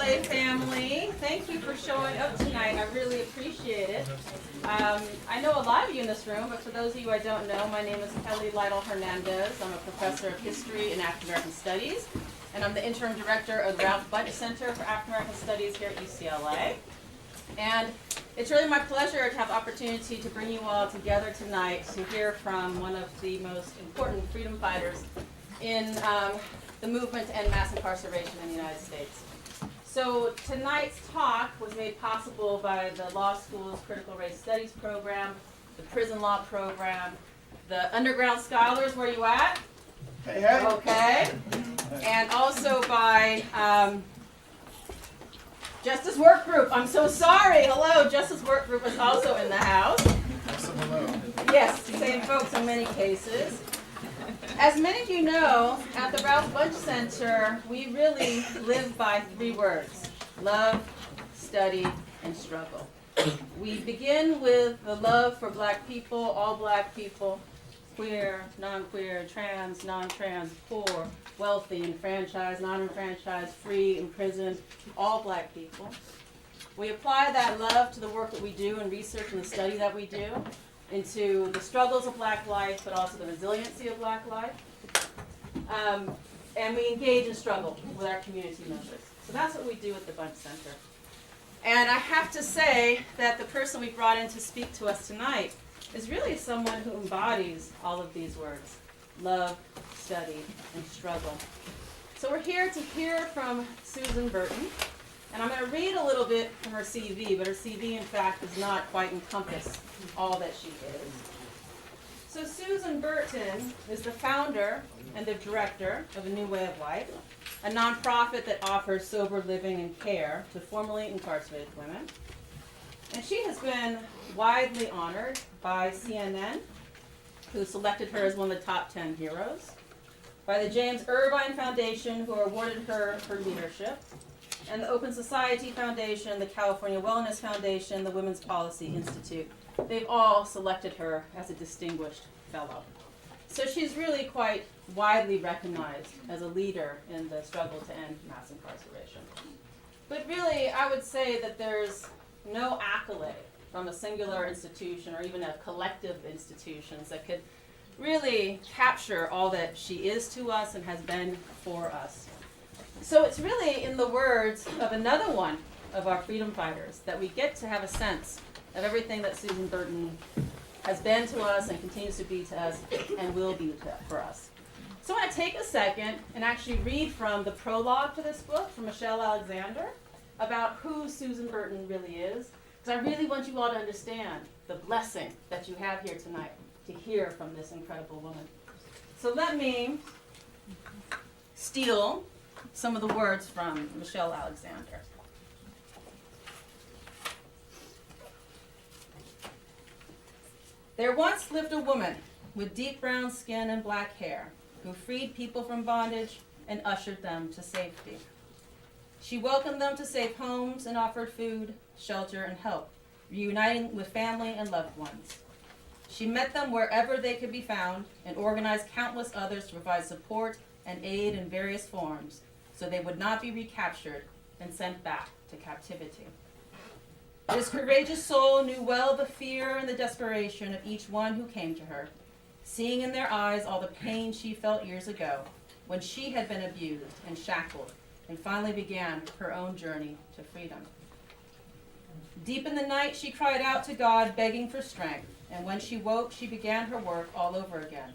UCLA family. Thank you for showing up tonight. I really appreciate it. I know a lot of you in this room, but for those of you I don't know, my name is Kelly Lytle Hernandez. I'm a professor of history and African American studies, and I'm the interim director of the Ralph Bunche Center for African American Studies here at UCLA. And it's really my pleasure to have the opportunity to bring you all together tonight to hear from one of the most important freedom fighters in the movement to end mass incarceration in the United States. So tonight's talk was made possible by the law school's Critical Race Studies program, the prison law program, the underground scholars. Where you at? Hey, hey. Okay. And also by Justice Work Group. I'm so sorry. Hello, Justice Work Group is also in the house. Also hello. Yes, same folks in many cases. As many of you know, at the Ralph Bunche Center, we really live by 3 words: love, study, and struggle. We begin with the love for black people, all black people, queer, non-queer, trans, non-trans, poor, wealthy, enfranchised, non-enfranchised, free, imprisoned, all black people. We apply that love to the work that we do and research and the study that we do, into the struggles of black life, but also the resiliency of black life. And we engage in struggle with our community members. So that's what we do at the Bunche Center. And I have to say that the person we brought in to speak to us tonight is really someone who embodies all of these words: love, study, and struggle. So we're here to hear from Susan Burton. And I'm going to read a little bit from her CV, but her CV, in fact, does not quite encompass all that she is. So Susan Burton is the founder and the director of A New Way of Life, a nonprofit that offers sober living and care to formerly incarcerated women. And she has been widely honored by CNN, who selected her as one of the top 10 heroes, by the James Irvine Foundation, who awarded her for leadership, and the Open Society Foundation, the California Wellness Foundation, the Women's Policy Institute. They've all selected her as a distinguished fellow. So she's really quite widely recognized as a leader in the struggle to end mass incarceration. But really, I would say that there's no accolade from a singular institution or even a collective of institutions that could really capture all that she is to us and has been for us. So it's really in the words of another one of our freedom fighters that we get to have a sense of everything that Susan Burton has been to us and continues to be to us and will be for us. So I want to take a second and actually read from the prologue to this book from Michelle Alexander about who Susan Burton really is, because I really want you all to understand the blessing that you have here tonight to hear from this incredible woman. So let me steal some of the words from Michelle Alexander. There once lived a woman with deep brown skin and black hair who freed people from bondage and ushered them to safety. She welcomed them to safe homes and offered food, shelter, and help, reuniting with family and loved ones. She met them wherever they could be found and organized countless others to provide support and aid in various forms, so they would not be recaptured and sent back to captivity. This courageous soul knew well the fear and the desperation of each one who came to her, seeing in their eyes all the pain she felt years ago when she had been abused and shackled and finally began her own journey to freedom. Deep in the night, she cried out to God, begging for strength, and when she woke, she began her work all over again,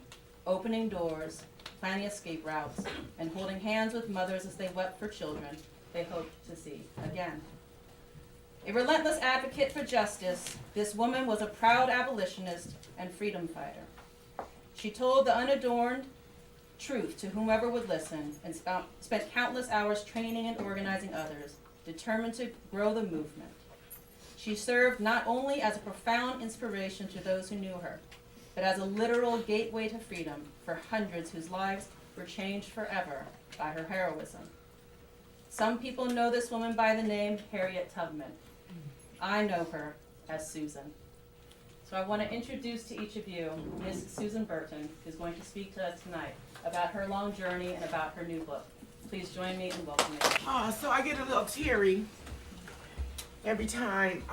opening doors, planning escape routes, and holding hands with mothers as they wept for children they hoped to see again. A relentless advocate for justice, this woman was a proud abolitionist and freedom fighter. She told the unadorned truth to whomever would listen and spent countless hours training and organizing others, determined to grow the movement. She served not only as a profound inspiration to those who knew her, but as a literal gateway to freedom for hundreds whose lives were changed forever by her heroism. Some people know this woman by the name Harriet Tubman. I know her as Susan. So I want to introduce to each of you Miss Susan Burton, who's going to speak to us tonight about her long journey and about her new book. please join me in welcoming. So I get a little teary every time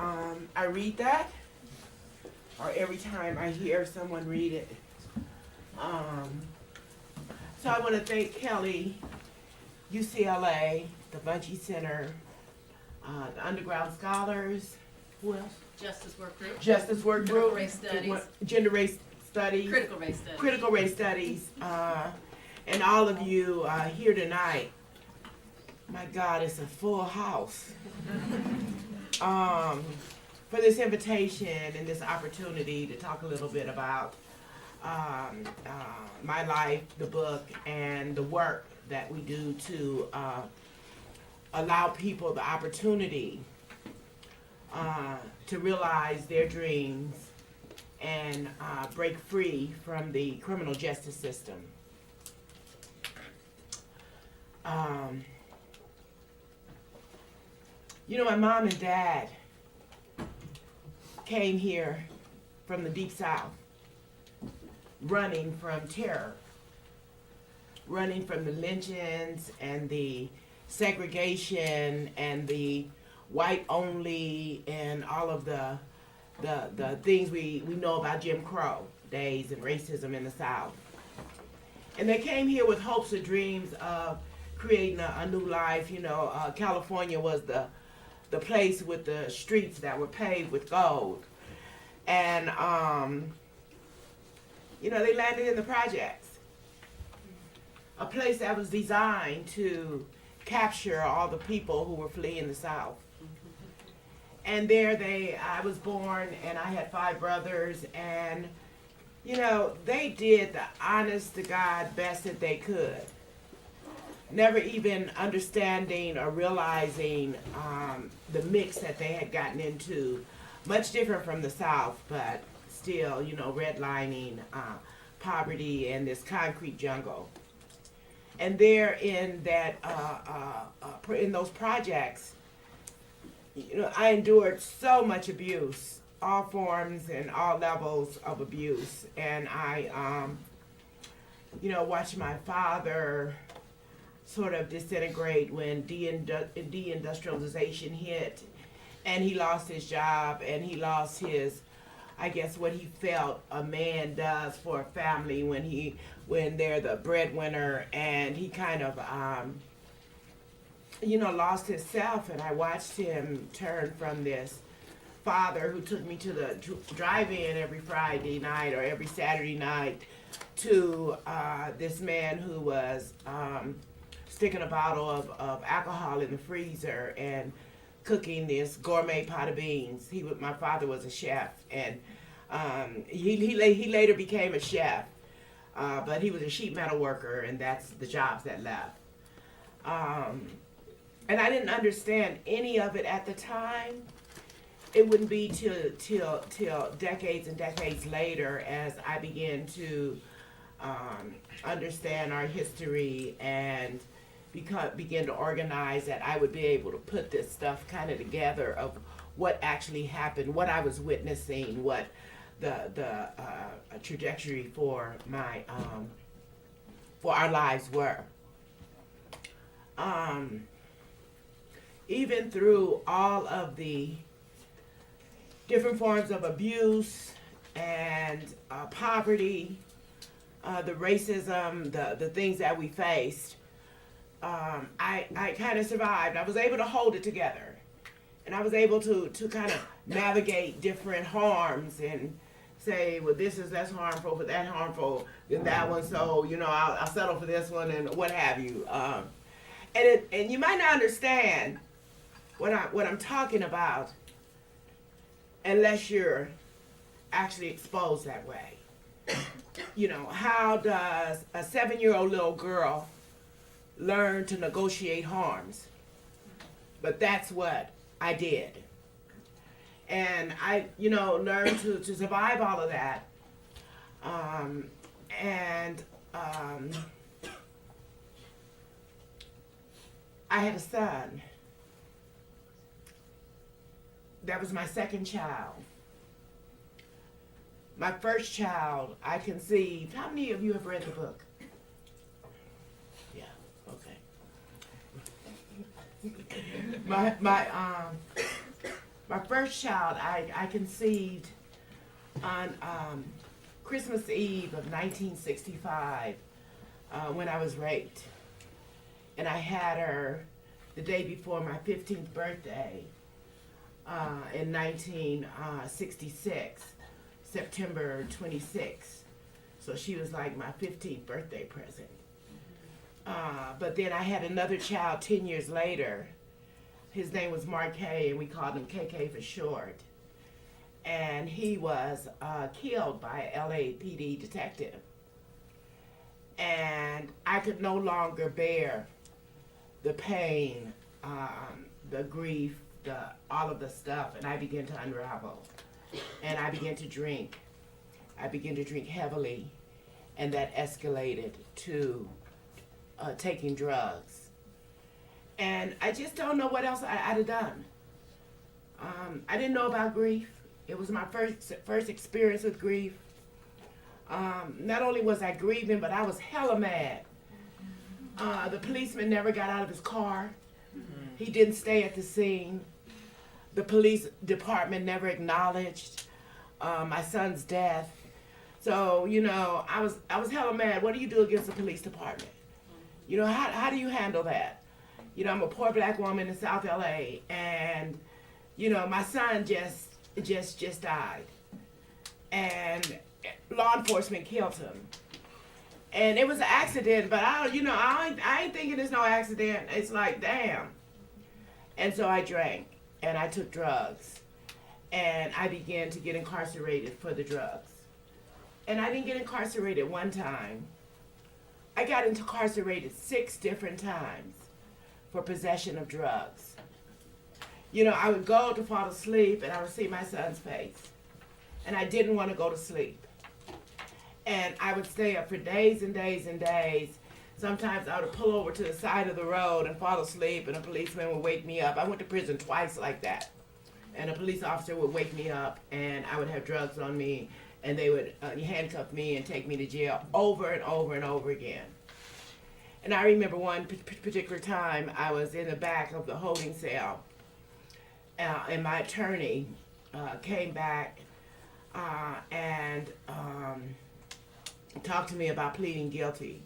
I read that, or every time I hear someone read it. So I want to thank Kelly, UCLA, the Bunchy Center, the Underground Scholars, who else? Justice Work Group. Justice Work Group. Critical Race Studies. Gender Race Studies. Critical Race Studies. Critical Race Studies, and all of you here tonight. My God, it's a full house. For this invitation and this opportunity to talk a little bit about my life, the book, and the work that we do to allow people the opportunity to realize their dreams and break free from the criminal justice system. You know, my mom and dad came here from the Deep South, running from terror, running from the lynchings and the segregation and the white only and all of the things we know about Jim Crow days and racism in the South. And they came here with hopes and dreams of creating a new life. You know, California was the place with the streets that were paved with gold. And, you know, they landed in the projects. A place that was designed to capture all the people who were fleeing the South. And there I was born, and I had 5 brothers, and, you know, they did the honest to God best that they could. Never even understanding or realizing the mix that they had gotten into. Much different from the South, but still, you know, redlining, poverty, and this concrete jungle. And there in that, in those projects, you know, I endured so much abuse, all forms and all levels of abuse. And I, you know, watched my father sort of disintegrate when deindustrialization hit, and he lost his job, and he lost his, I guess, what he felt a man does for a family when they're the breadwinner, and he kind of, you know, lost himself. And I watched him turn from this father who took me to the drive-in every Friday night or every Saturday night to this man who was sticking a bottle of alcohol in the freezer and cooking this gourmet pot of beans. My father was a chef, and he later became a chef, but he was a sheet metal worker, and that's the jobs that left. And I didn't understand any of it at the time. It wouldn't be till decades and decades later as I began to understand our history and begin to organize that I would be able to put this stuff kind of together of what actually happened, what I was witnessing, what the trajectory for my for our lives were. Even through all of the different forms of abuse and poverty, the racism, the things that we faced, I kind of survived. I was able to hold it together. And I was able to kind of navigate different harms and say, well, this is less harmful, but that harmful than that one. So, you know, I'll settle for this one and what have you. And you might not understand what I'm talking about unless you're actually exposed that way. You know, how does a 7-year-old little girl learn to negotiate harms? But that's what I did. And I, you know, learned to survive all of that. I had a son. That was my second child. My first child, I conceived. How many of you have read the book? Yeah, okay. My first child I conceived on Christmas Eve of 1965 when I was raped, and I had her the day before my 15th birthday in 1966, September 26th. So she was like my 15th birthday present. But then I had another child 10 years later. His name was Mark K, and we called him KK for short. And he was killed by an LAPD detective. And I could no longer bear the pain, the grief, all of the stuff, and I began to unravel. And I began to drink. I began to drink heavily, and that escalated to taking drugs. And I just don't know what else I'd have done. I didn't know about grief. It was my first experience with grief. Not only was I grieving, but I was hella mad. The policeman never got out of his car. He didn't stay at the scene. The police department never acknowledged my son's death. So, you know, I was hella mad. What do you do against the police department? You know, how do you handle that? You know, I'm a poor black woman in South LA, and, you know, my son just died. And law enforcement killed him. And it was an accident, but I ain't thinking it's no accident. It's like, damn. And so I drank, and I took drugs, and I began to get incarcerated for the drugs. And I didn't get incarcerated one time. I got incarcerated 6 different times for possession of drugs. You know, I would go to fall asleep, and I would see my son's face, and I didn't want to go to sleep. And I would stay up for days and days and days. Sometimes I would pull over to the side of the road and fall asleep, and a policeman would wake me up. I went to prison twice like that. And a police officer would wake me up, and I would have drugs on me, and they would handcuff me and take me to jail over and over and over again. And I remember one particular time I was in the back of the holding cell, and my attorney came back and talked to me about pleading guilty.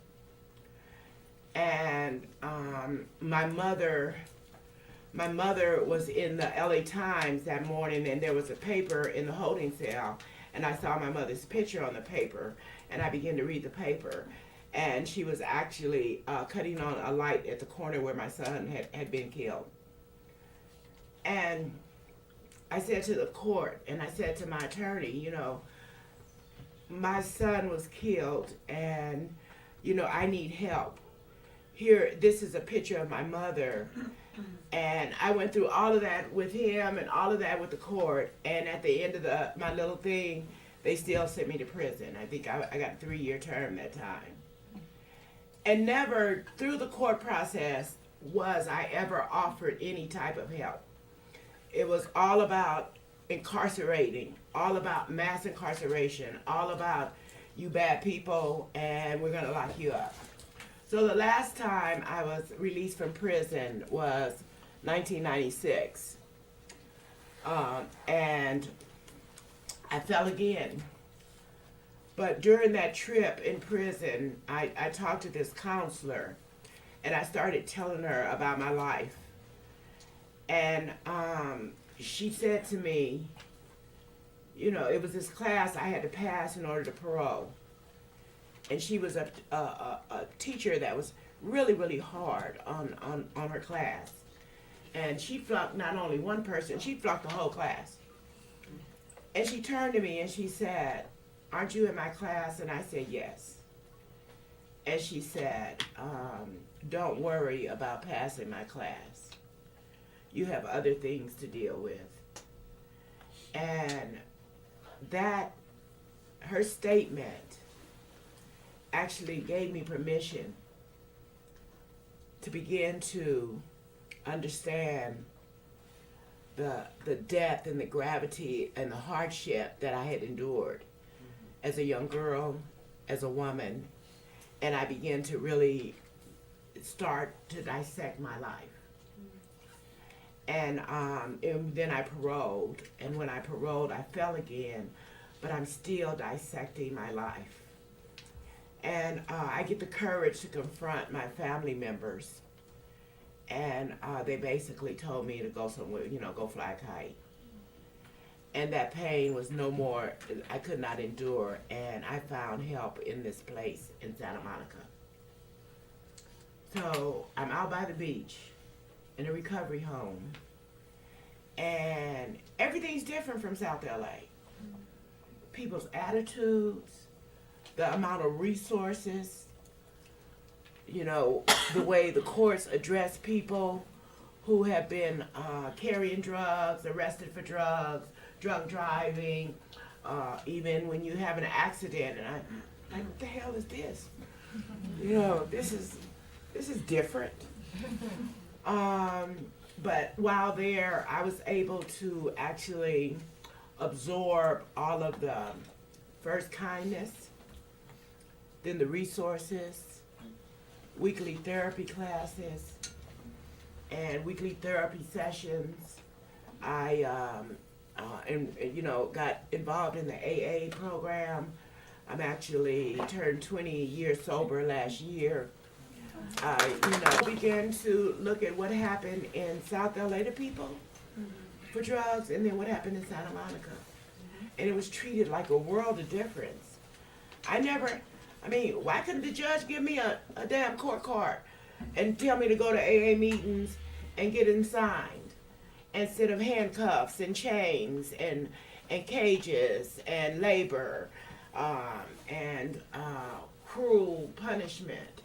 And my mother was in the LA Times that morning, and there was a paper in the holding cell, and I saw my mother's picture on the paper, and I began to read the paper, and she was actually cutting on a light at the corner where my son had been killed. And I said to the court, and I said to my attorney, you know, my son was killed, and, you know, I need help. Here, this is a picture of my mother, and I went through all of that with him and all of that with the court, and at the end of my little thing, they still sent me to prison. I think I got a 3-year term that time. And never, through the court process, was I ever offered any type of help. It was all about incarcerating, all about mass incarceration, all about you bad people, and we're gonna lock you up. So the last time I was released from prison was 1996. And I fell again. But during that trip in prison, I talked to this counselor, and I started telling her about my life. And she said to me, you know, it was this class I had to pass in order to parole. And she was a teacher that was really, really hard on her class. And she flunked not only one person, she flunked the whole class. And she turned to me and she said, "Aren't you in my class?" And I said, "Yes." And she said, "Don't worry about passing my class. You have other things to deal with." And that, her statement, actually gave me permission to begin to understand the depth and the gravity and the hardship that I had endured as a young girl, as a woman, and I began to really start to dissect my life. And then I paroled, and when I paroled, I fell again, but I'm still dissecting my life. And I get the courage to confront my family members, and they basically told me to go somewhere, go fly a kite. And that pain was no more, I could not endure, and I found help in this place in Santa Monica. So I'm out by the beach in a recovery home, and everything's different from South LA. People's attitudes, the amount of resources, the way the courts address people who have been carrying drugs, arrested for drugs, drunk driving, even when you have an accident, and I'm like, what the hell is this? This is different. But while there, I was able to actually absorb all of the first kindness, then the resources, weekly therapy classes, and weekly therapy sessions. I got involved in the AA program. I'm actually turned 20 years sober last year. I began to look at what happened in South LA to people for drugs, and then what happened in Santa Monica. And it was treated like a world of difference. Why couldn't the judge give me a damn court card and tell me to go to AA meetings and get them signed instead of handcuffs and chains and cages and labor and cruel punishment.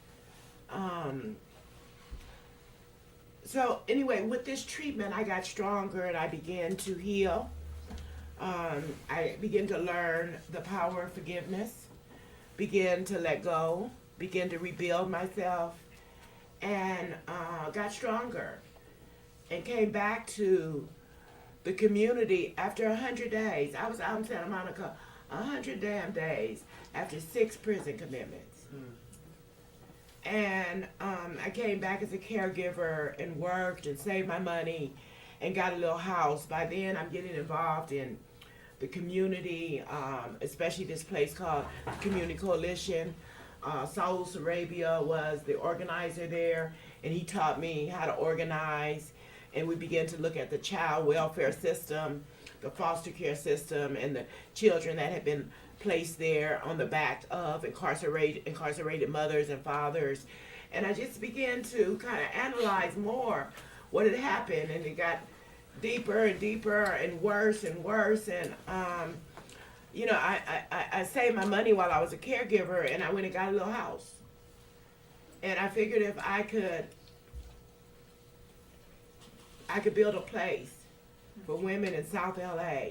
So anyway, with this treatment, I got stronger and I began to heal. I began to learn the power of forgiveness, began to let go, began to rebuild myself, and got stronger and came back to the community after 100 days. I was out in Santa Monica 100 damn days after 6 prison commitments. And I came back as a caregiver and worked and saved my money and got a little house. By then, I'm getting involved in the community, especially this place called Community Coalition. Saul Sarabia was the organizer there, and he taught me how to organize. And we began to look at the child welfare system, the foster care system, and the children that had been placed there on the back of incarcerated mothers and fathers. And I just began to kind of analyze more what had happened, and it got deeper and deeper and worse and worse. And I saved my money while I was a caregiver, and I went and got a little house. And I figured if I could build a place for women in South LA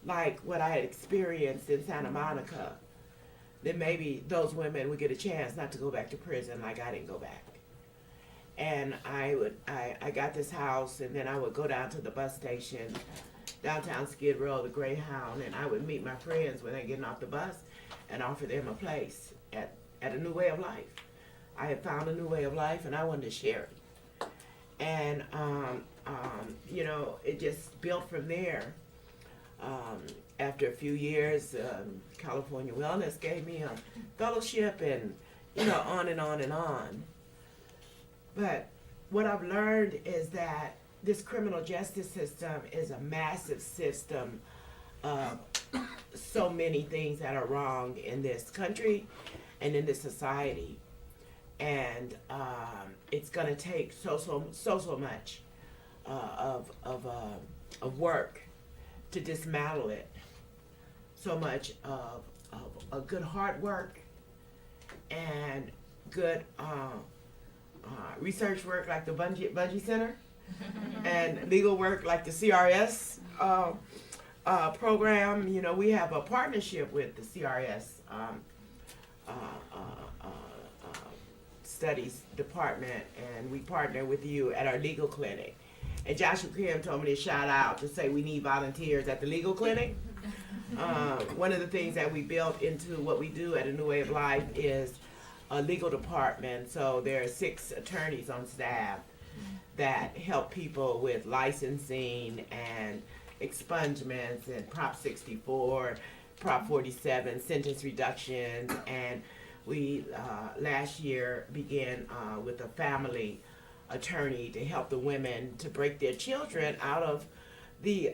like what I had experienced in Santa Monica, then maybe those women would get a chance not to go back to prison like I didn't go back. And I got this house, and then I would go down to the bus station, downtown Skid Row, the Greyhound, and I would meet my friends when they're getting off the bus and offer them a place at a new way of life. I had found a new way of life, and I wanted to share it. And, it just built from there. After a few years, California Wellness gave me a fellowship, and, on and on and on. But what I've learned is that this criminal justice system is a massive system of so many things that are wrong in this country and in this society. And it's going to take so much of work to dismantle it. So much of a good hard work and good research work like the Bungie Center and legal work like the CRS program. We have a partnership with the CRS studies department, and we partner with you at our legal clinic. And Joshua Kim told me to shout out to say we need volunteers at the legal clinic. One of the things that we built into what we do at A New Way of Life is a legal department. So there are 6 attorneys on staff that help people with licensing and expungements and Prop 64, Prop 47, sentence reductions, and we last year began with a family attorney to help the women to break their children out of the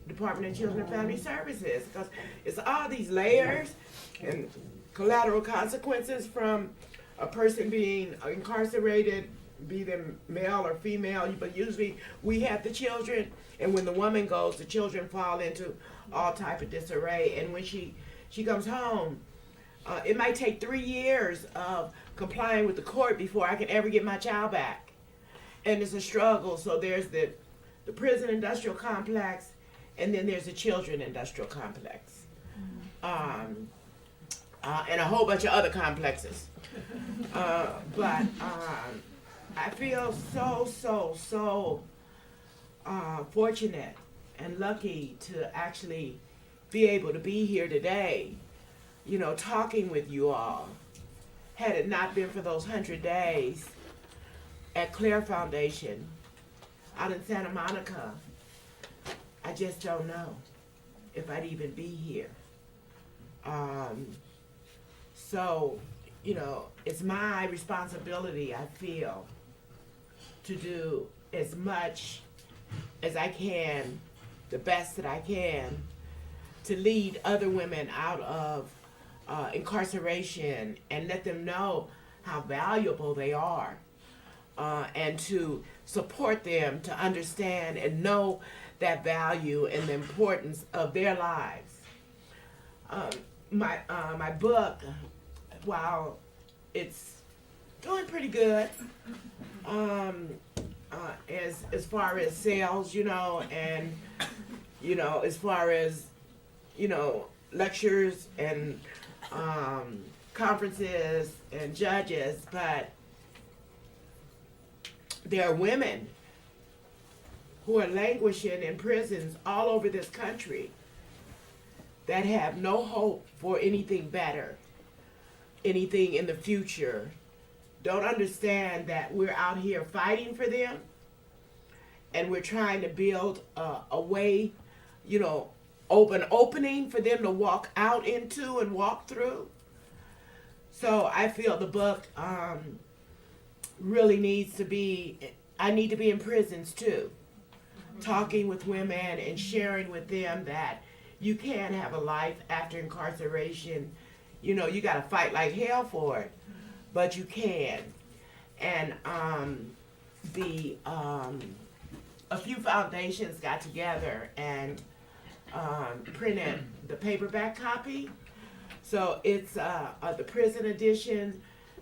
Department of Children and Family Services, because it's all these layers and collateral consequences from a person being incarcerated, be them male or female, but usually we have the children, and when the woman goes, the children fall into all type of disarray, and when she comes home, it might take 3 years of complying with the court before I can ever get my child back. And it's a struggle. So there's the prison industrial complex, and then there's the children industrial complex. And a whole bunch of other complexes. But I feel so fortunate and lucky to actually be able to be here today, you know, talking with you all. Had it not been for those 100 days at Claire Foundation out in Santa Monica, I just don't know if I'd even be here. So, you know, it's my responsibility, I feel, to do as much as I can, the best that I can, to lead other women out of incarceration and let them know how valuable they are, and to support them to understand and know that value and the importance of their lives. My book, while it's doing pretty good, as far as sales, you know, and you know, as far as, you know, lectures and conferences and judges, but there are women who are languishing in prisons all over this country that have no hope for anything better, anything in the future, don't understand that we're out here fighting for them, and we're trying to build a way, you know, opening for them to walk out into and walk through. So I feel the book really needs to be, I need to be in prisons too, talking with women and sharing with them that you can have a life after incarceration. You know, you got to fight like hell for it, but you can. And a few foundations got together and printed the paperback copy. So it's the prison edition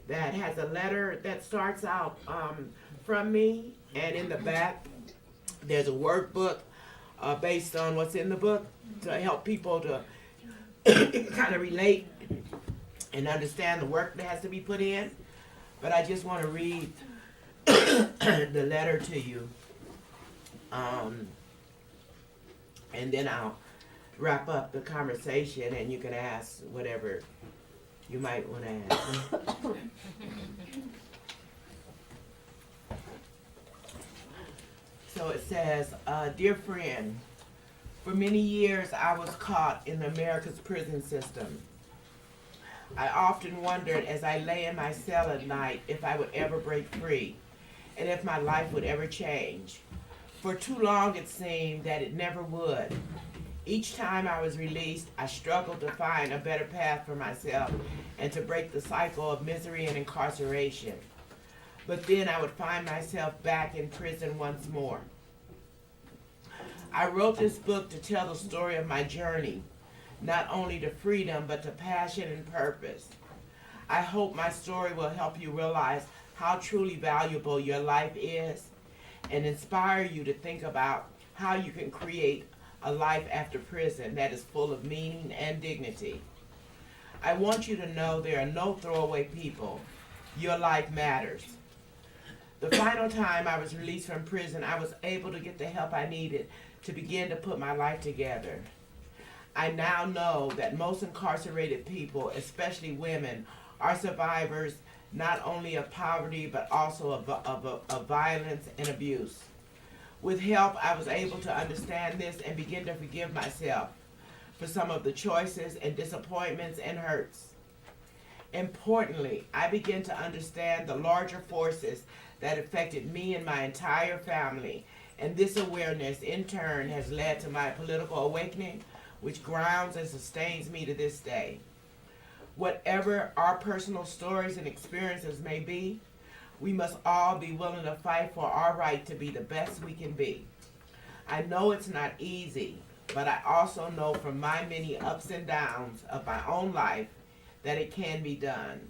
that has a letter that starts out from me, and in the back there's a workbook based on what's in the book to help people to kind of relate and understand the work that has to be put in. But I just want to read the letter to you, and then I'll wrap up the conversation and you can ask whatever you might want to ask. So it says, dear friend, for many years I was caught in America's prison system. I often wondered as I lay in my cell at night if I would ever break free and if my life would ever change. For too long it seemed that it never would. Each time I was released, I struggled to find a better path for myself and to break the cycle of misery and incarceration. But then I would find myself back in prison once more. I wrote this book to tell the story of my journey, not only to freedom, but to passion and purpose. I hope my story will help you realize how truly valuable your life is and inspire you to think about how you can create a life after prison that is full of meaning and dignity. I want you to know there are no throwaway people. Your life matters. The final time I was released from prison, I was able to get the help I needed to begin to put my life together. I now know that most incarcerated people, especially women, are survivors not only of poverty, but also of violence and abuse. With help, I was able to understand this and begin to forgive myself for some of the choices and disappointments and hurts. Importantly, I began to understand the larger forces that affected me and my entire family, and this awareness in turn has led to my political awakening, which grounds and sustains me to this day. Whatever our personal stories and experiences may be, we must all be willing to fight for our right to be the best we can be. I know it's not easy, but I also know from my many ups and downs of my own life that it can be done.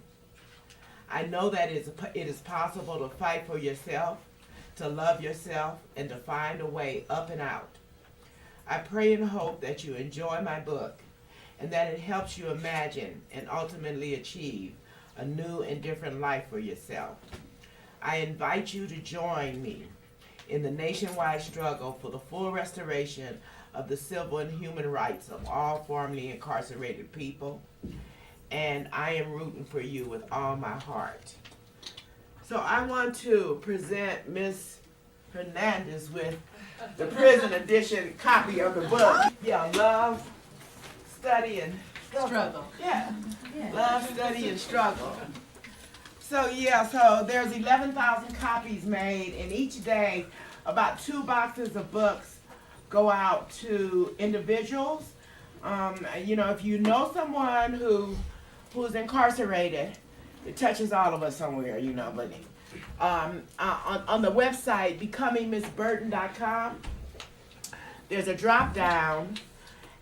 I know that it is possible to fight for yourself, to love yourself, and to find a way up and out. I pray and hope that you enjoy my book and that it helps you imagine and ultimately achieve a new and different life for yourself. I invite you to join me in the nationwide struggle for the full restoration of the civil and human rights of all formerly incarcerated people, and I am rooting for you with all my heart. So I want to present Ms. Hernandez with the prison edition copy of the book. Yeah, Love, Study, and Struggle. Yeah, Love, Study, and Struggle. So there's 11,000 copies made, and each day about 2 boxes of books go out to individuals. If you know someone who's incarcerated, it touches all of us somewhere, but on the website becomingmissburton.com, there's a drop down,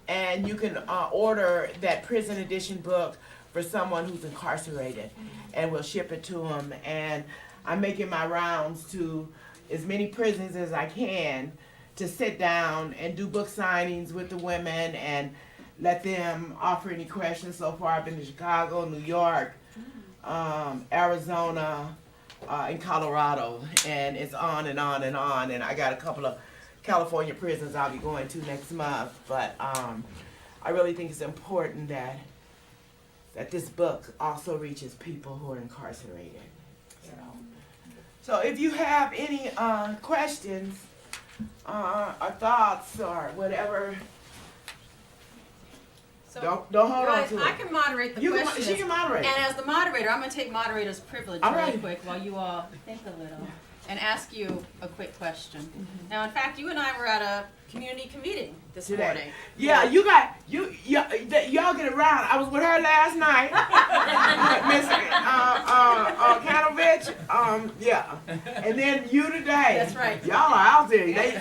and you can order that prison edition book for someone who's incarcerated, and we'll ship it to them. And I'm making my rounds to as many prisons as I can to sit down and do book signings with the women and let them offer any questions. So far I've been to Chicago, New York, Arizona, and Colorado, and it's on and on and on. And I got a couple of California prisons I'll be going to next month. But I really think it's important that this book also reaches people who are incarcerated. So if you have any questions or thoughts or whatever, So, don't hold on guys, to I it. can moderate the questions. She can moderate. And as the moderator, I'm going to take moderator's privilege All really right. quick while you all think a little and ask you a quick question. Now, in fact, you and I were at a community meeting this morning. Yeah, y'all get around. I was with her last night, Miss Kanovich. Yeah, and then you today. That's right. Y'all are out there. They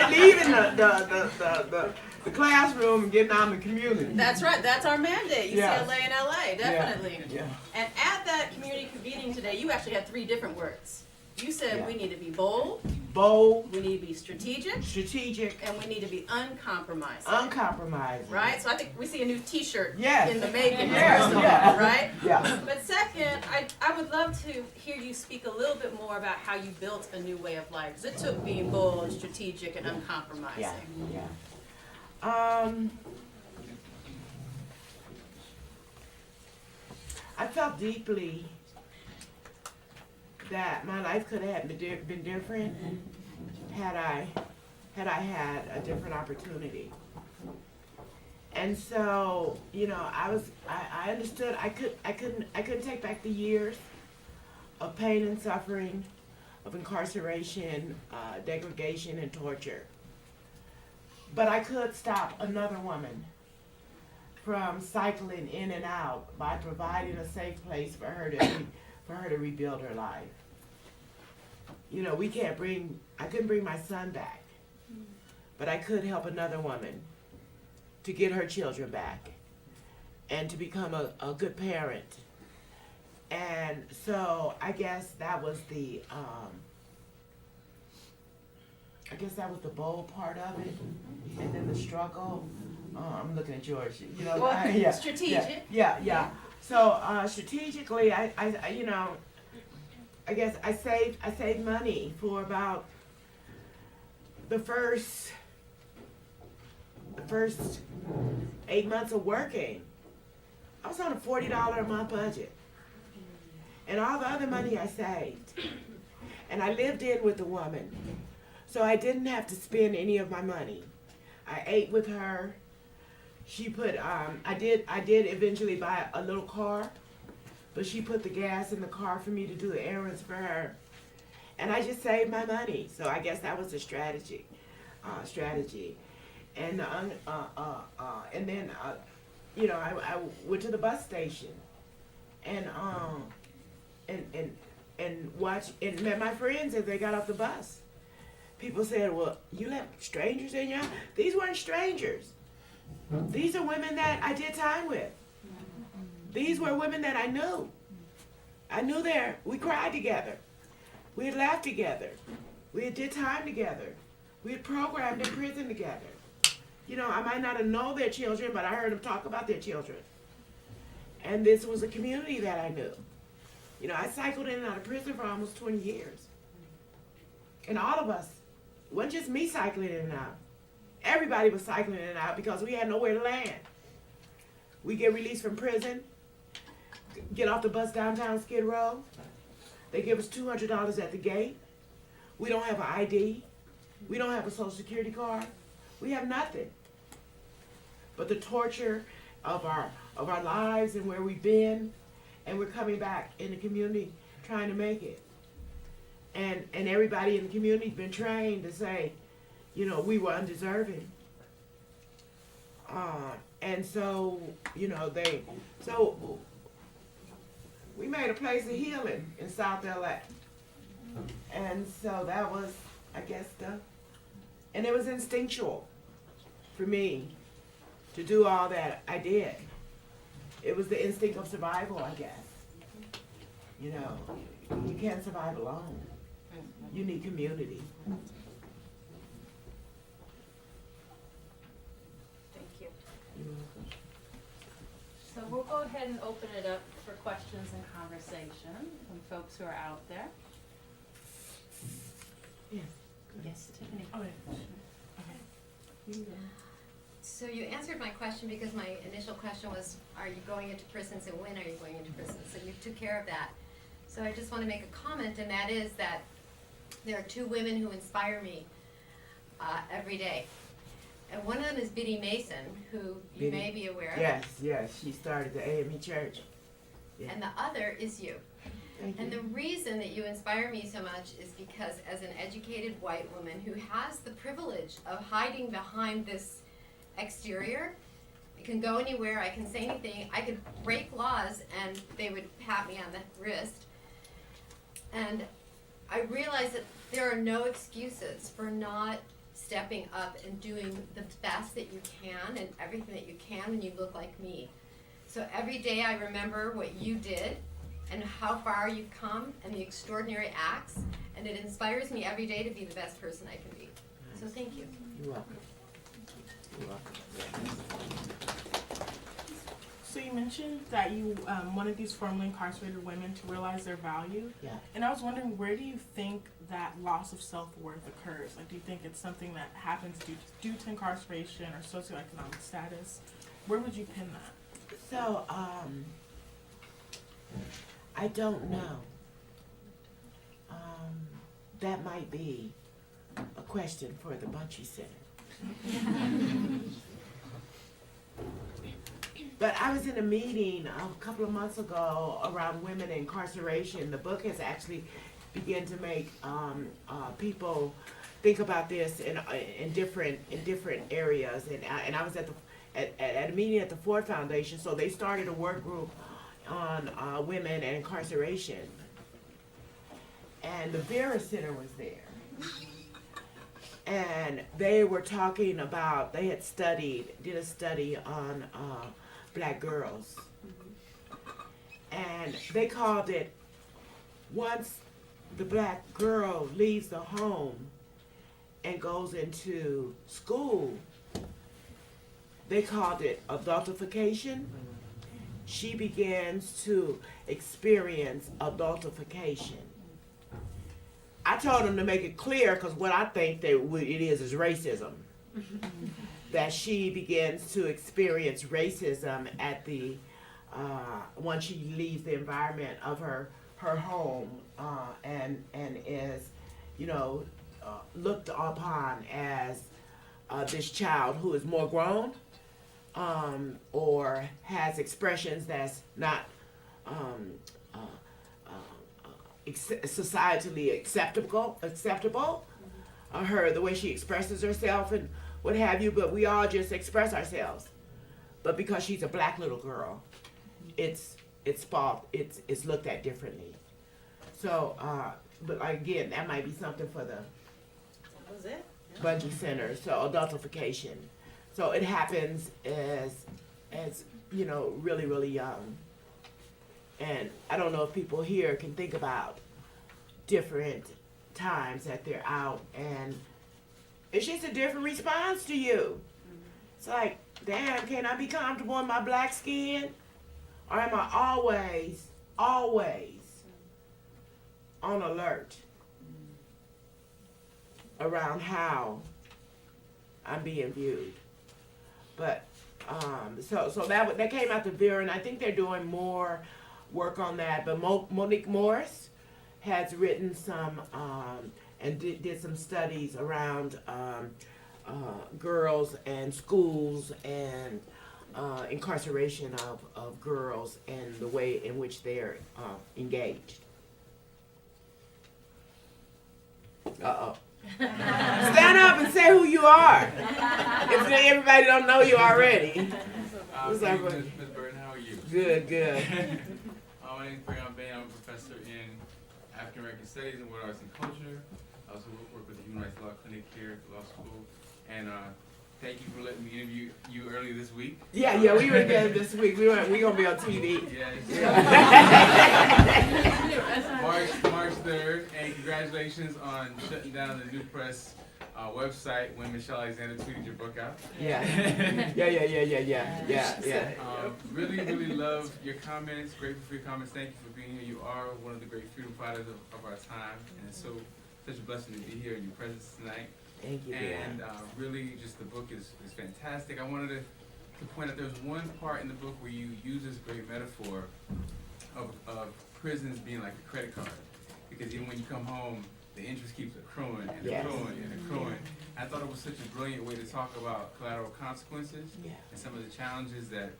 leaving the classroom and getting out in the community. That's right. That's our mandate. Yeah. UCLA and LA, definitely. Yeah. And at that community meeting today, you actually had 3 different words. You said Yeah. we need to be bold, Bold, we need to be strategic, and we need to be uncompromising. uncompromising. Right? So I think we see a new T-shirt Yes. in the making. Yes, first of all, yeah. right? Yeah. But second, I would love to hear you speak a little bit more about how you built a new way of life. 'Cause it took being bold, strategic, and uncompromising. Yeah. I felt deeply that my life could have been different had I had a different opportunity. And so, I understood I couldn't take back the years of pain and suffering, of incarceration, degradation, and torture. But I could stop another woman from cycling in and out by providing a safe place for her to rebuild her life. I couldn't bring my son back, but I could help another woman to get her children back and to become a good parent. And so I guess that was the bold part of it, and then the struggle. I'm looking at George. Well, strategic. Yeah. So strategically, I guess I saved money for about the first 8 months of working. I was on a $40 a month budget. And all the other money I saved. And I lived in with the woman. So I didn't have to spend any of my money. I ate with her. She put, I did eventually buy a little car, but she put the gas in the car for me to do the errands for her. And I just saved my money. So I guess that was a strategy. And then, you know, I went to the bus station and watched and met my friends as they got off the bus. People said, well, you let strangers in your house? These weren't strangers. These are women that I did time with. These were women that I knew. I knew we cried together. We had laughed together. We had did time together. We had programmed in prison together. You know, I might not have known their children, but I heard them talk about their children. And this was a community that I knew. You know, I cycled in and out of prison for almost 20 years. And all of us, it wasn't just me cycling in and out. Everybody was cycling in and out because we had nowhere to land. We get released from prison, get off the bus downtown Skid Row. They give us $200 at the gate. We don't have an ID. We don't have a social security card. We have nothing. But the torture of our lives and where we've been, and we're coming back in the community trying to make it. And everybody in the community's been trained to say, you know, we were undeserving. And so, you know, so we made a place of healing in South LA. And so that was, I guess, and it was instinctual for me to do all that I did. It was the instinct of survival, I guess. You know, you can't survive alone. You need community. Thank you. You're welcome. So we'll go ahead and open it up for questions and conversation from folks who are out there. Yes. Yes, Tiffany. Oh, yeah. You can go. So you answered my question because my initial question was, are you going into prisons and when are you going into prisons? So you took care of that. So I just want to make a comment, and that is that there are two women who inspire me every day. And one of them is Biddy Mason, who you Biddy. may be aware of. Yes, she started the AME church. Yeah. And the other is you. Thank And you. the reason that you inspire me so much is because as an educated white woman who has the privilege of hiding behind this exterior, I can go anywhere, I can say anything, I could break laws and they would pat me on the wrist. And I realize that there are no excuses for not stepping up and doing the best that you can and everything that you can when you look like me. So every day I remember what you did and how far you've come and the extraordinary acts, and it inspires me every day to be the best person I can be. So thank you. You're welcome. You're welcome. So you mentioned that you wanted these formerly incarcerated women to realize their value. Yeah. And I was wondering, where do you think that loss of self-worth occurs? Like, do you think it's something that happens due to incarceration or socioeconomic status? Where would you pin that? So, I don't know. That might be a question for the Bunchy Center. But I was in a meeting a couple of months ago around women in incarceration. The book has actually begun to make people think about this in different areas. And I was at a meeting at the Ford Foundation, so they started a work group on women and incarceration. And the Vera Center was there. And they were talking about, they had did a study on black girls. And they called it, once the black girl leaves the home and goes into school, they called it adultification. She begins to experience adultification. I told them to make it clear, because what I think that it is racism. That she begins to experience racism at the once she leaves the environment of her her home and is, looked upon as this child who is more grown or has expressions that's not societally acceptable. Her the way she expresses herself and what have you, but we all just express ourselves. But because she's a black little girl, it's looked at differently. So, but again, that might be something for the That was it. Bungie Center. So adultification. So it happens as really, really young. And I don't know if people here can think about different times that they're out, and it's just a different response to you. It's like, damn, can I be comfortable in my black skin? Or am I always on alert around how I'm being viewed? But so that came out to Vera, and I think they're doing more work on that. But Monique Morris has written some and did some studies around girls and schools and incarceration of girls and the way in which they're engaged. Uh-oh. Stand up and say who you are. If everybody don't know you already. Ms. Burton, how are you? Good. My name is Burton. I'm a professor in African American Studies and World Arts and Culture. I also work with the Human Rights Law Clinic here at the law school. And thank you for letting me interview you earlier this week. Yeah, we were together this week. We gonna be on TV. Yes. March 3rd, and congratulations on shutting down the New Press website when Michelle Alexander tweeted your book out. Yeah. Really love your comments. Grateful for your comments. Thank you for being here. You are one of the great freedom fighters of our time, and it's such a blessing to be here in your presence tonight. Thank you, And really, just the book is fantastic. I wanted to point out there's one part in the book where you use this great metaphor of prisons being like a credit card, because even when you come home, the interest keeps accruing and accruing and accruing. I thought it was such a brilliant way to talk about collateral consequences and some of the challenges that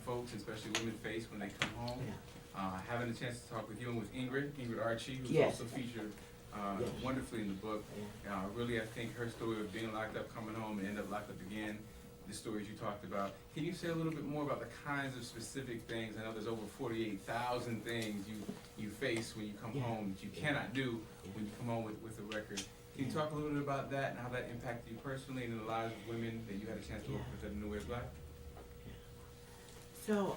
folks, especially women, face when they come home. Having a chance to talk with you and with Ingrid Archie, who's also featured wonderfully in the book. Really, I think her story of being locked up, coming home, and end up locked up again, the stories you talked about. Can you say a little bit more about the kinds of specific things? I know there's over 48,000 things you face when you come home that you cannot do when you come home with a record. Can you talk a little bit about that and how that impacted you personally and in the lives of women that you had a chance to work with at the New Way of Life? So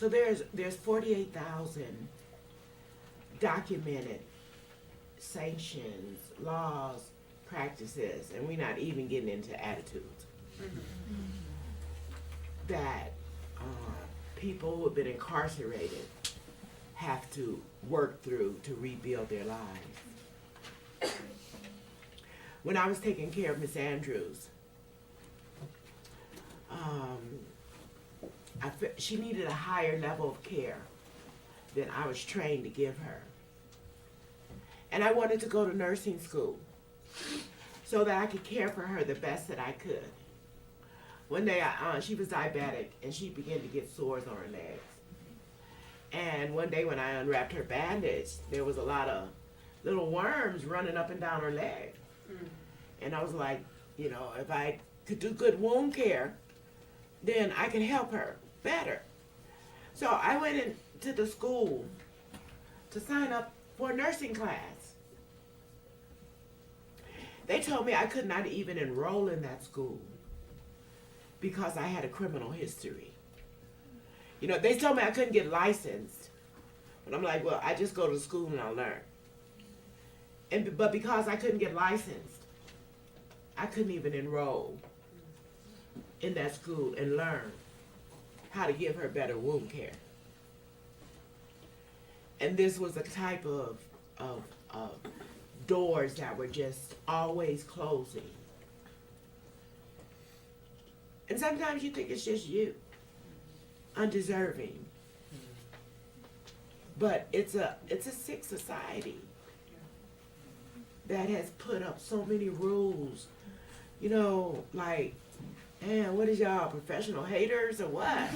there's 48,000 documented sanctions, laws, practices, and we're not even getting into attitudes that people who have been incarcerated have to work through to rebuild their lives. When I was taking care of Miss Andrews, she needed a higher level of care than I was trained to give her. And I wanted to go to nursing school so that I could care for her the best that I could. One day, she was diabetic, and she began to get sores on her legs. And one day when I unwrapped her bandage, there was a lot of little worms running up and down her leg. And I was like, if I could do good wound care, then I could help her better. So I went into the school to sign up for a nursing class. They told me I could not even enroll in that school because I had a criminal history. They told me I couldn't get licensed. But I'm like, well, I just go to school and I'll learn. But because I couldn't get licensed, I couldn't even enroll in that school and learn how to give her better wound care. And this was a type of doors that were just always closing. And sometimes you think it's just you. undeserving. But it's a sick society that has put up so many rules. You know, like, man, what is y'all, professional haters or what?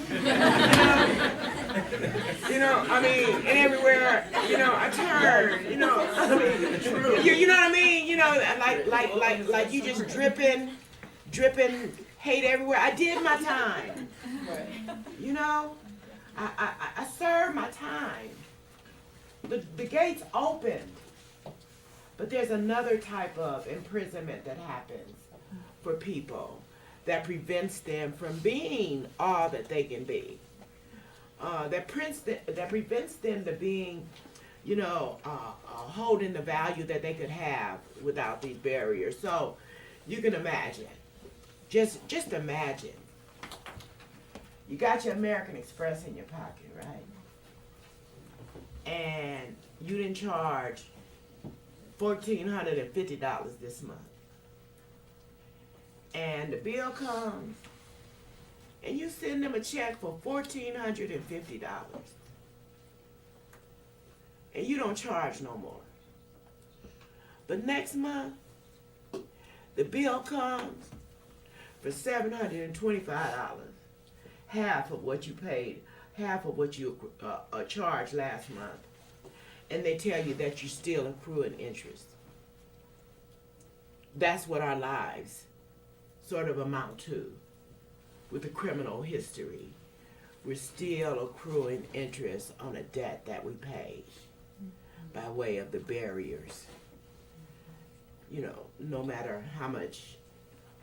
You know, I mean, and everywhere, you know, I turn, you know, I mean, you know what I mean? You know, like you just dripping hate everywhere. I did my time. You know, I served my time. The gates opened. But there's another type of imprisonment that happens for people that prevents them from being all that they can be. That prevents them to being, you know, holding the value that they could have without these barriers. So you can imagine, just imagine, you got your American Express in your pocket, right? And you didn't charge $1,450 this month. And the bill comes, and you send them a check for $1,450. And you don't charge no more. But next month, the bill comes for $725, half of what you paid, half of what you charged last month. And they tell you that you're still accruing interest. That's what our lives sort of amount to with a criminal history. We're still accruing interest on a debt that we paid by way of the barriers. You know, no matter how much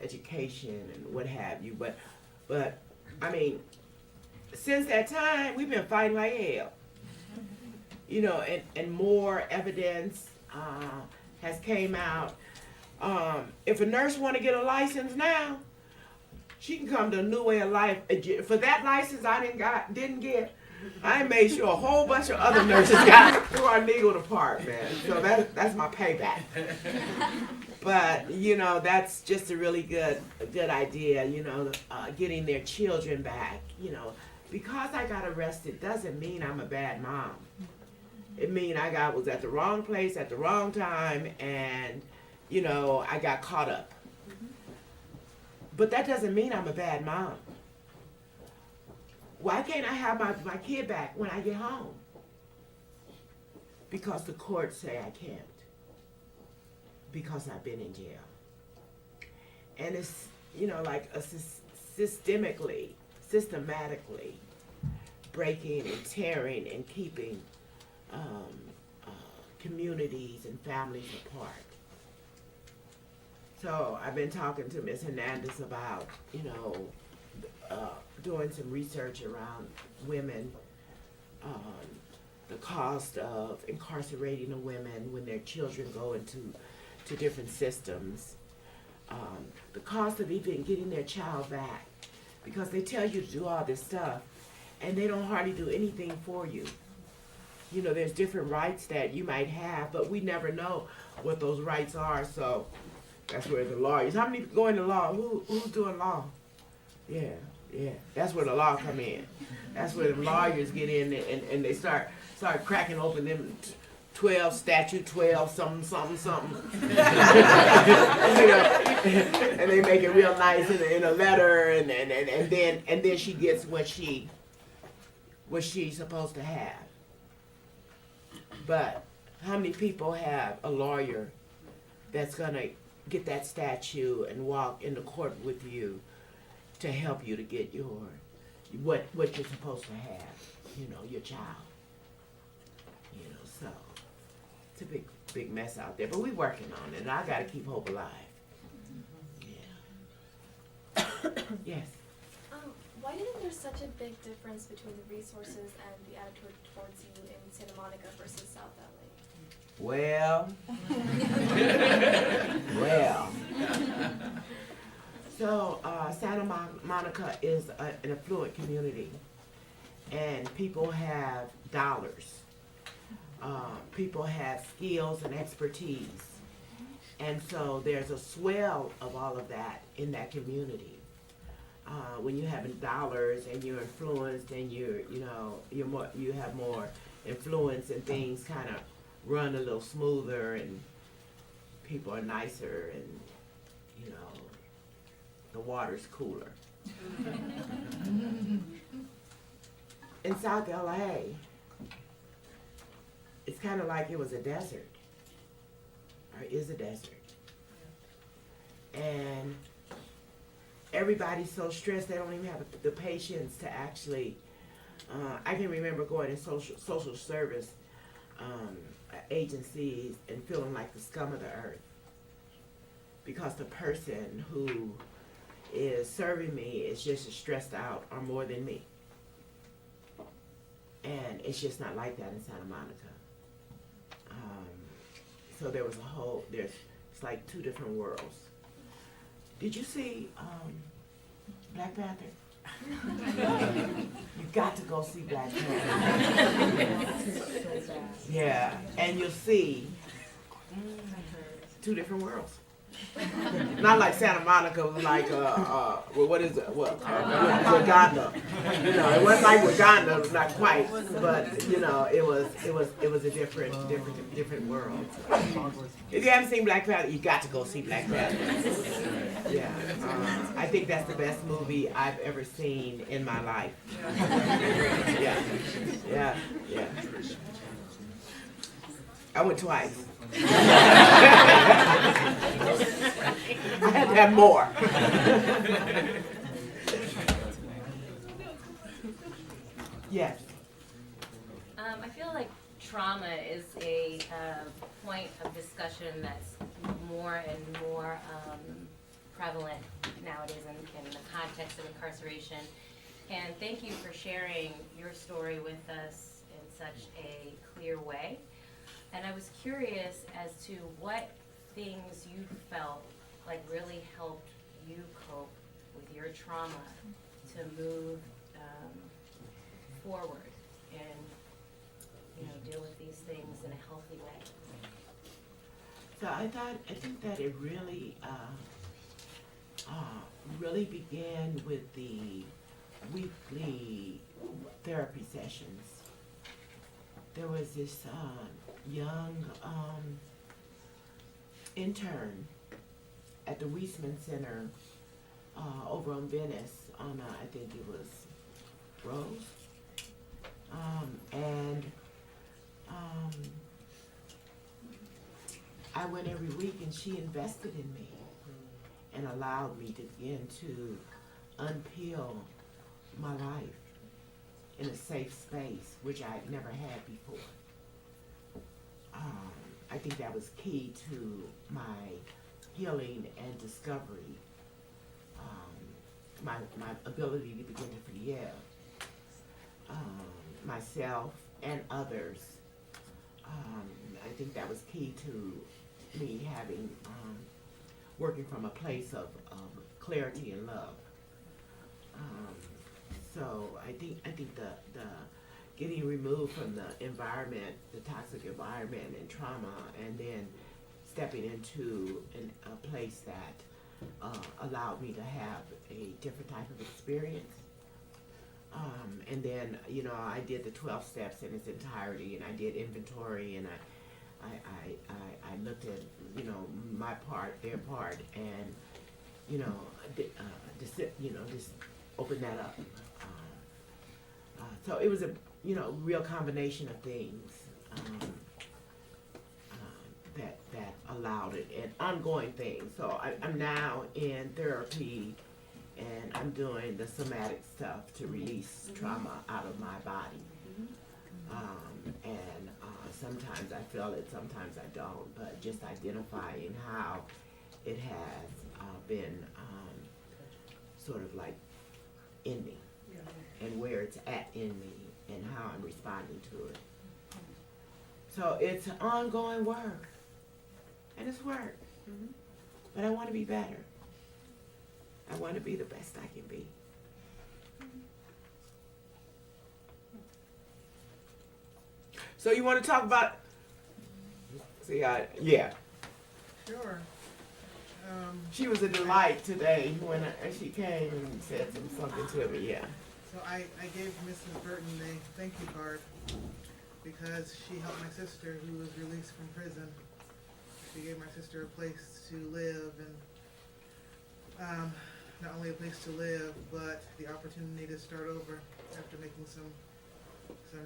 education and what have you, but I mean, since that time, we've been fighting like hell. You know, and more evidence has came out. If a nurse want to get a license now, she can come to a new way of life. For that license I didn't get, I made sure a whole bunch of other nurses got it through our legal department. So that's my payback. But you know, that's just a really good idea. You know, getting their children back. You know, because I got arrested doesn't mean I'm a bad mom. It means I was at the wrong place at the wrong time, and you know, I got caught up. But that doesn't mean I'm a bad mom. Why can't I have my kid back when I get home? Because the courts say I can't. Because I've been in jail. And it's, you know, like a systematically breaking and tearing and keeping communities and families apart. So I've been talking to Ms. Hernandez about, you know, doing some research around women, the cost of incarcerating the women when their children go into different systems, the cost of even getting their child back, because they tell you to do all this stuff and they don't hardly do anything for you. You know, there's different rights that you might have, but we never know what those rights are. So that's where the lawyers. How many go into law? Who's doing law? Yeah. That's where the law come in. That's where the lawyers get in and they start cracking open them 12 statute 12 something. And they make it real nice in a letter, and then she gets what she's supposed to have. But how many people have a lawyer that's gonna get that statue and walk in the court with you to help you to get your what you're supposed to have, you know, your child. You know, so it's a big mess out there, but we're working on it, and I gotta keep hope alive. Yeah. Yes. Why do you think there's such a big difference between the resources and the attitude towards you in Santa Monica versus South LA? Well. So Santa Monica is an affluent community, and people have dollars. People have skills and expertise, and so there's a swell of all of that in that community. when you have dollars and you're influenced and you have more influence and things kind of run a little smoother and people are nicer and the water's cooler. In South LA, it's kind of like it was a desert, or is a desert. And everybody's so stressed they don't even have the patience to actually, I can remember going in social service agencies and feeling like the scum of the earth because the person who is serving me is just as stressed out or more than me. And it's just not like that in Santa Monica. So there was it's like two different worlds. Did you see Black Panther? You got to go see Black Panther. Yeah, and you'll see two different worlds. Not like Santa Monica, like what is it? What Wakanda? It wasn't like Wakanda, not quite, but it was a different world. If you haven't seen Black Panther, you got to go see Black Panther. Yeah, I think that's the best movie I've ever seen in my life. Yeah. I went twice. I had to have more. Yes. I feel like trauma is a point of discussion that's more and more prevalent nowadays in the context of incarceration. And thank you for sharing your story with us in such a clear way. And I was curious as to what things you felt like really helped you cope with your trauma to move forward and deal with these things in a healthy way. So I think that it really began with the weekly therapy sessions. There was this young intern at the Weisman Center over on Venice on I think it was Rose, and I went every week and she invested in me and allowed me to begin to unpeel my life in a safe space, which I'd never had before. I think that was key to my healing and discovery, my ability to begin to forgive myself and others. I think that was key to me having, working from a place of clarity and love. So I think the getting removed from the environment, the toxic environment and trauma, and then stepping into a place that allowed me to have a different type of experience. And then, I did the 12 steps in its entirety, and I did inventory, and I looked at, my part, their part, and, just open that up. So it was a, real combination of things that allowed it, and ongoing things. So I'm now in therapy, and I'm doing the somatic stuff to release trauma out of my body. And sometimes I feel it, sometimes I don't, but just identifying how it has been sort of like in me, and where it's at in me, and how I'm responding to it. So it's ongoing work, and it's work, but I want to be better. I want to be the best I can be. So you want to talk about? Yeah. Sure. She was a delight today when she came and said something to me, yeah. So I gave Mrs. Burton a thank you card because she helped my sister who was released from prison. She gave my sister a place to live and not only a place to live, but the opportunity to start over after making some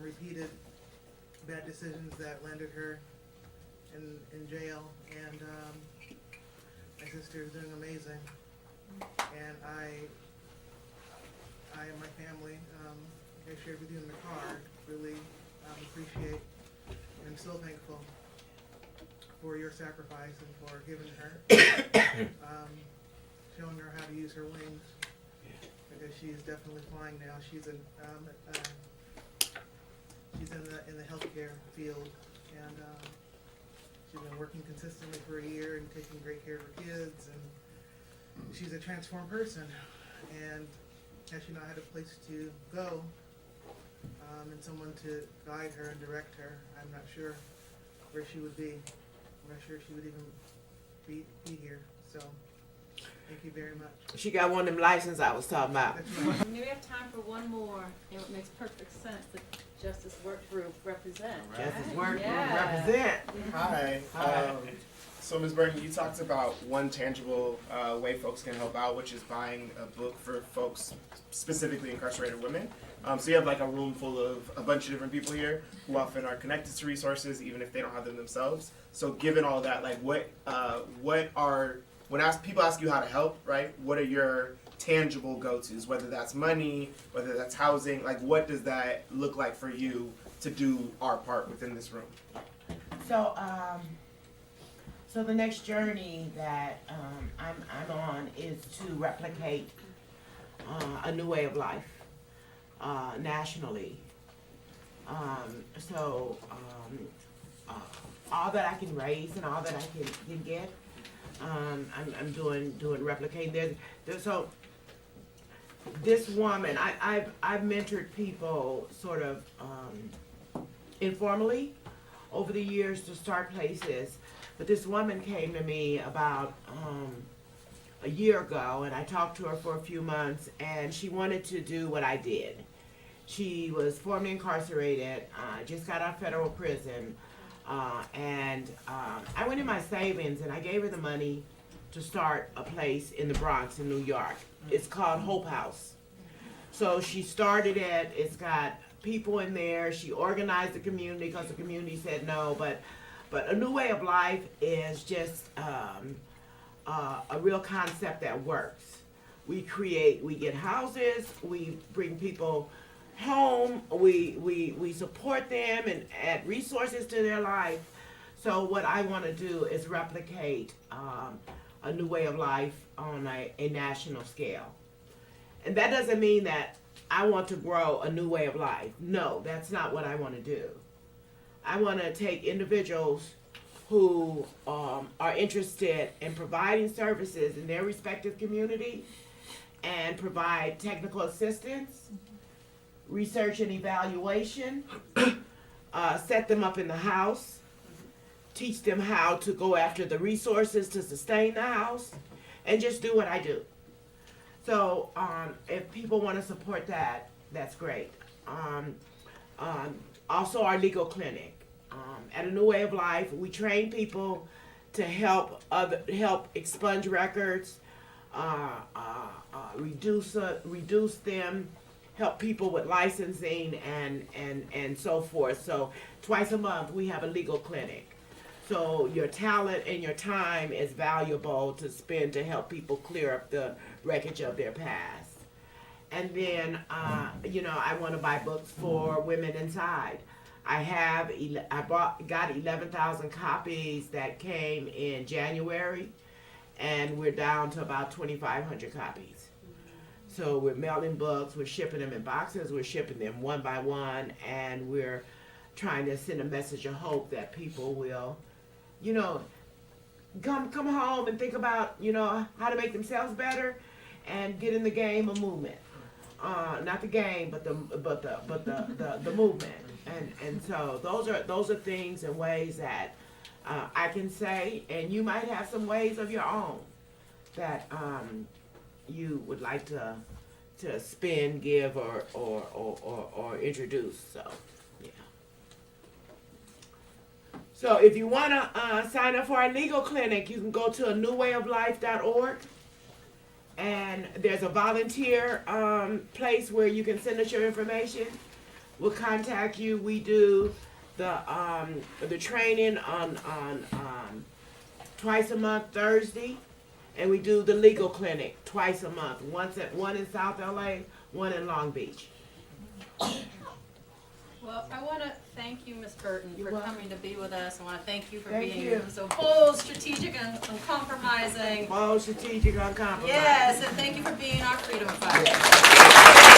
repeated bad decisions that landed her in jail. And my sister is doing amazing. And I and my family, I shared with you in the car, really appreciate and I'm so thankful for your sacrifice and for giving her, showing her how to use her wings, because she is definitely flying now. She's in the healthcare field, and she's been working consistently for a year and taking great care of her kids, and she's a transformed person. And had she not had a place to go and someone to guide her and direct her, I'm not sure where she would be. I'm not sure she would even be here. So thank you very much. She got one of them licenses I was talking about. That's right. Maybe we have time for one more, and it makes perfect sense, the Justice Work Group represent. Justice Work Group Yeah. represent. Hi. Hi. So Ms. Burton, you talked about one tangible way folks can help out, which is buying a book for folks, specifically incarcerated women. So you have like a room full of a bunch of different people here who often are connected to resources, even if they don't have them themselves. So given all that, like when people ask you how to help, right? What are your tangible go-tos? Whether that's money, whether that's housing, like what does that look like for you to do our part within this room? So the next journey that I'm on is to replicate a new way of life nationally. All that I can raise and all that I can get, I'm doing replicating. So this woman, I've mentored people sort of informally over the years to start places. But this woman came to me about a year ago, and I talked to her for a few months, and she wanted to do what I did. She was formerly incarcerated, just got out of federal prison, and I went in my savings and I gave her the money to start a place in the Bronx in New York. It's called Hope House. So she started it. It's got people in there. She organized the community because the community said no, but a new way of life is just a real concept that works. We get houses, we bring people home, we support them and add resources to their life. So what I want to do is replicate a new way of life on a national scale. And that doesn't mean that I want to grow a new way of life. No, that's not what I want to do. I want to take individuals who are interested in providing services in their respective community and provide technical assistance, research and evaluation, set them up in the house, teach them how to go after the resources to sustain the house, and just do what I do. So if people want to support that, that's great. Also our legal clinic. At A New Way of Life, we train people to help expunge records, reduce them, help people with licensing and so forth. So twice a month we have a legal clinic. So your talent and your time is valuable to spend to help people clear up the wreckage of their past. And then, I want to buy books for women inside. I got 11,000 copies that came in January, and we're down to about 2,500 copies. So we're mailing books, we're shipping them in boxes, we're shipping them one by one, and we're trying to send a message of hope that people will, come home and think about, how to make themselves better and get in the game of movement. Not the game, but the movement. And so those are things and ways that I can say, and you might have some ways of your own. that you would like to spend, give, or introduce. So, yeah. So if you want to sign up for our legal clinic, you can go to anewwayoflife.org. And there's a volunteer place where you can send us your information. We'll contact you. We do the training on twice a month, Thursday, and we do the legal clinic twice a month. One in South LA, one in Long Beach. Well, I want to thank you, Ms. Burton, You're for welcome. coming to be with us. I want to thank you for Thank being you. so bold, strategic, and uncompromising. Bold, strategic, uncompromising. Yes, and thank you for being our freedom fighter.